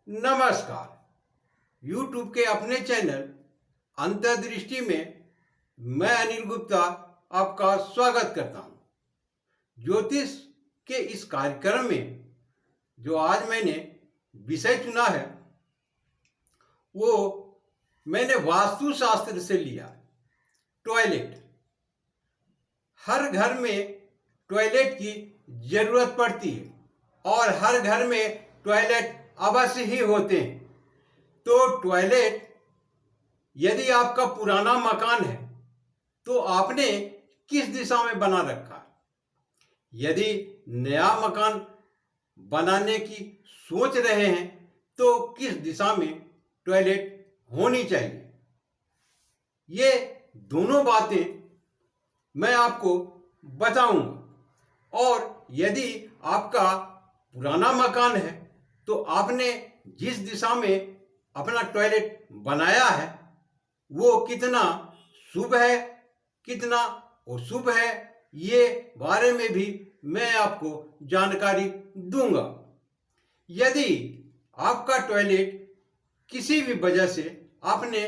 नमस्कार। YouTube के अपने चैनल अंतर्दृष्टि में मैं अनिल गुप्ता आपका स्वागत करता हूं। ज्योतिष के इस कार्यक्रम में जो आज मैंने विषय चुना है वो मैंने वास्तु शास्त्र से लिया। टॉयलेट, हर घर में टॉयलेट की जरूरत पड़ती है और हर घर में टॉयलेट अवश्य ही होते हैं। तो टॉयलेट यदि आपका पुराना मकान है तो आपने किस दिशा में बना रखा है? यदि नया मकान बनाने की सोच रहे हैं तो किस दिशा में टॉयलेट होनी चाहिए? ये दोनों बातें मैं आपको बताऊंगा। और यदि आपका पुराना मकान है तो आपने जिस दिशा में अपना टॉयलेट बनाया है वो कितना शुभ है, कितना अशुभ है, ये बारे में भी मैं आपको जानकारी दूंगा। यदि आपका टॉयलेट किसी भी वजह से आपने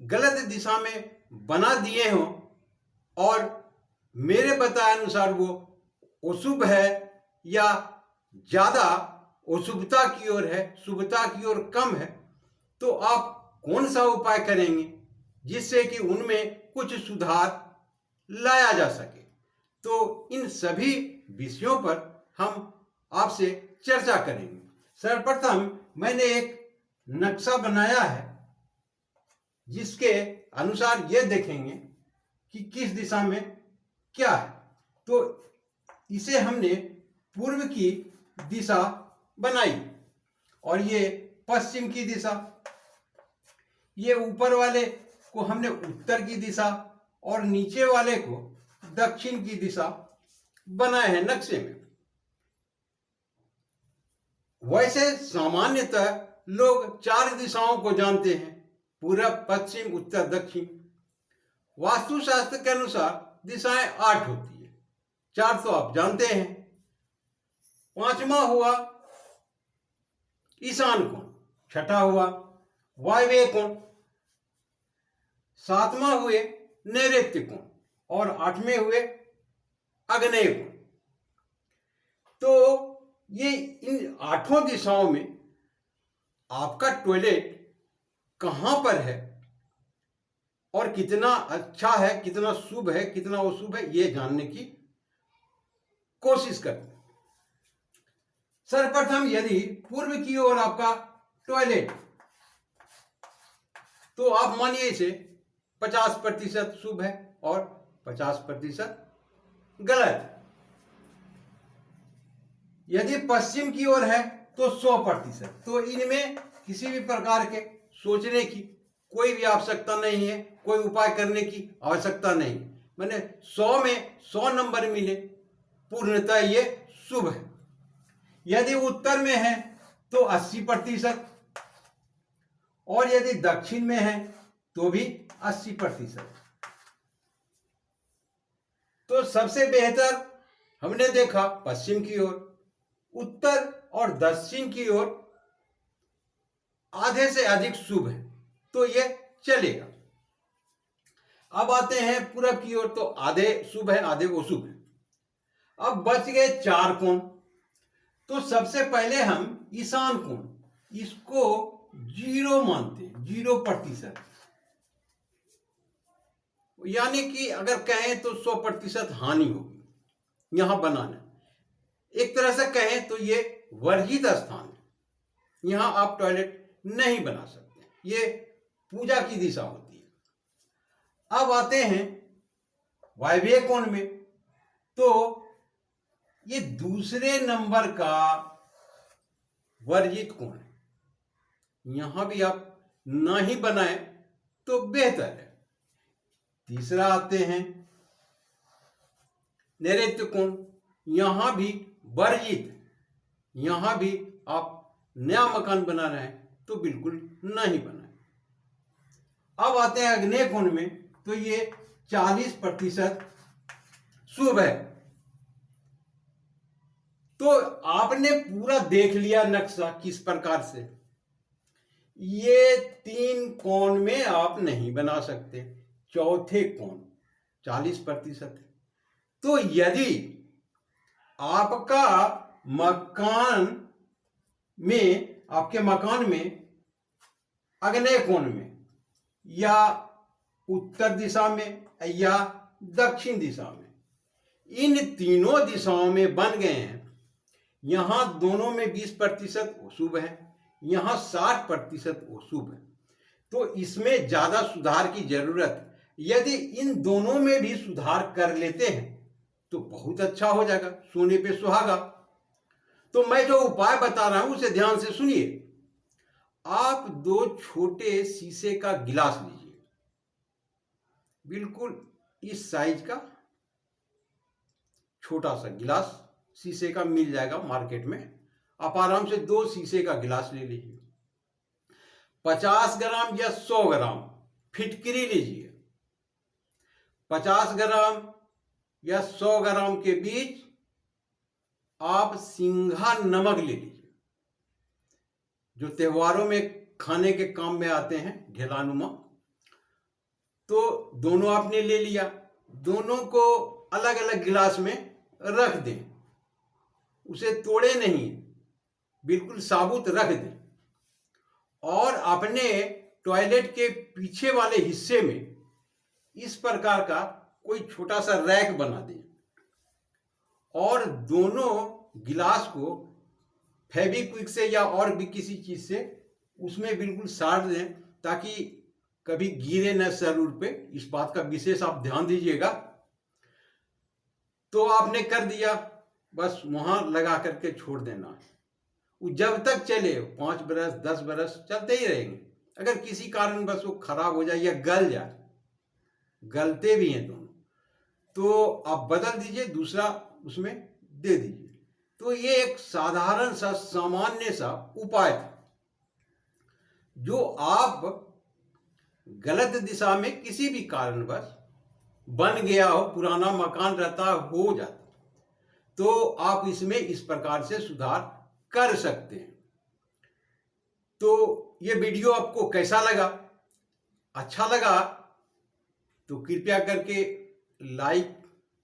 गलत दिशा में बना दिए हो और मेरे बताए अनुसार वो अशुभ है या ज़्यादा अशुभता की ओर है, शुभता की ओर कम है, तो आप कौन सा उपाय करेंगे जिससे कि उनमें कुछ सुधार लाया जा सके? तो इन सभी विषयों पर हम आपसे चर्चा करेंगे। सर्वप्रथम मैंने एक नक्शा बनाया है जिसके अनुसार ये देखेंगे कि किस दिशा में क्या है। तो इसे हमने पूर्व की दिशा बनाई और ये पश्चिम की दिशा, ये ऊपर वाले को हमने उत्तर की दिशा और नीचे वाले को दक्षिण की दिशा बनाए हैं नक्शे में। वैसे सामान्यतः लोग 4 दिशाओं को जानते हैं, पूरब, पश्चिम, उत्तर, दक्षिण। वास्तुशास्त्र के अनुसार दिशाएं 8 होती है। 4 तो आप जानते हैं। 5वां हुआ ईशान कोण, 6ठा हुआ वायव्य कोण, 7वां हुए नैऋत्य कोण और 8वें हुए आग्नेय कोण। तो ये इन 8 दिशाओं में आपका टॉयलेट कहां पर है और कितना अच्छा है, कितना शुभ है, कितना अशुभ है, ये जानने की कोशिश करते हैं। सर्वप्रथम यदि पूर्व की ओर आपका टॉयलेट, तो आप मानिए इसे 50% शुभ है और 50% गलत। यदि पश्चिम की ओर है तो 100%। तो इनमें किसी भी प्रकार के सोचने की कोई भी आवश्यकता नहीं है, कोई उपाय करने की आवश्यकता नहीं। मैंने 100 में 100 नंबर मिले, पूर्णतः ये शुभ है। यदि उत्तर में है तो 80% और यदि दक्षिण में है तो भी 80%। तो सबसे बेहतर हमने देखा पश्चिम की ओर, उत्तर और दक्षिण की ओर आधे से अधिक शुभ है तो ये चलेगा। अब आते हैं पूरब की ओर, तो आधे शुभ है, आधे अशुभ है। अब बच गए 4 कोण। तो सबसे पहले हम ईशान कोण, इसको 0 मानते हैं, 0%। यानी कि अगर कहें तो 100% हानि होगी यहां बनाना। एक तरह से कहें तो ये वर्जित स्थान है, यहां आप टॉयलेट नहीं बना सकते, ये पूजा की दिशा होती है। अब आते हैं वायव्य कोण में, तो ये दूसरे नंबर का वर्जित कोण है, यहां भी आप ना ही बनाएं तो बेहतर है। तीसरा आते हैं नैऋत्य कोण, यहां भी वर्जित, यहां भी आप नया मकान बना रहे हैं तो बिल्कुल नहीं बनाएं। अब आते हैं आग्नेय कोण में, तो ये 40% शुभ है। तो आपने पूरा देख लिया नक्शा किस प्रकार से। ये 3 कोण में आप नहीं बना सकते, चौथे कोण 40% है। तो यदि आपका आपके मकान में आग्नेय कोण में या उत्तर दिशा में या दक्षिण दिशा में, इन तीनों दिशाओं में बन गए हैं, यहां दोनों में 20% शुभ है, यहां 60% शुभ है, तो इसमें ज्यादा सुधार की जरूरत है। यदि इन दोनों में भी सुधार कर लेते हैं तो बहुत अच्छा हो जाएगा, सोने पे सुहागा। तो मैं जो उपाय बता रहा हूं उसे ध्यान से सुनिए। आप 2 छोटे शीशे का गिलास लीजिए, बिल्कुल इस साइज का छोटा सा गिलास शीशे का मिल जाएगा मार्केट में। आप आराम से 2 शीशे का गिलास ले लीजिए। 50 ग्राम या 100 ग्राम फिटकरी लीजिए। 50 ग्राम या 100 ग्राम के बीच आप सिंघा नमक ले लीजिए, जो त्योहारों में खाने के काम में आते हैं, ढेलानुमा। तो दोनों आपने ले लिया, दोनों को अलग अलग गिलास में रख दें, उसे तोड़े नहीं, बिल्कुल साबुत रख दें। और अपने टॉयलेट के पीछे वाले हिस्से में इस प्रकार का कोई छोटा सा रैक बना दें और दोनों गिलास को फेविक्विक से या और भी किसी चीज से उसमें बिल्कुल साट दें, ताकि कभी गिरे न जरूर पे। इस बात का विशेष आप ध्यान दीजिएगा। तो आपने कर दिया, बस वहां लगा करके छोड़ देना। वो जब तक चले, 5 बरस 10 बरस चलते ही रहेंगे। अगर किसी कारण बस वो खराब हो जाए या गल जाए, गलते भी हैं दोनों, तो आप बदल दीजिए, दूसरा उसमें दे दीजिए। तो ये एक साधारण सा सामान्य सा उपाय था, जो आप गलत दिशा में किसी भी कारणवश बन गया हो, पुराना मकान रहता हो जाता, तो आप इसमें इस प्रकार से सुधार कर सकते हैं। तो ये वीडियो आपको कैसा लगा? अच्छा लगा तो कृपया करके लाइक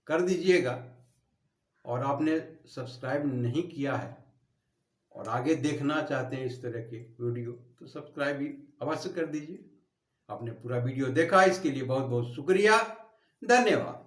कर दीजिएगा, और आपने सब्सक्राइब नहीं किया है और आगे देखना चाहते हैं इस तरह के वीडियो, तो सब्सक्राइब भी अवश्य कर दीजिए। आपने पूरा वीडियो देखा, इसके लिए बहुत बहुत शुक्रिया, धन्यवाद।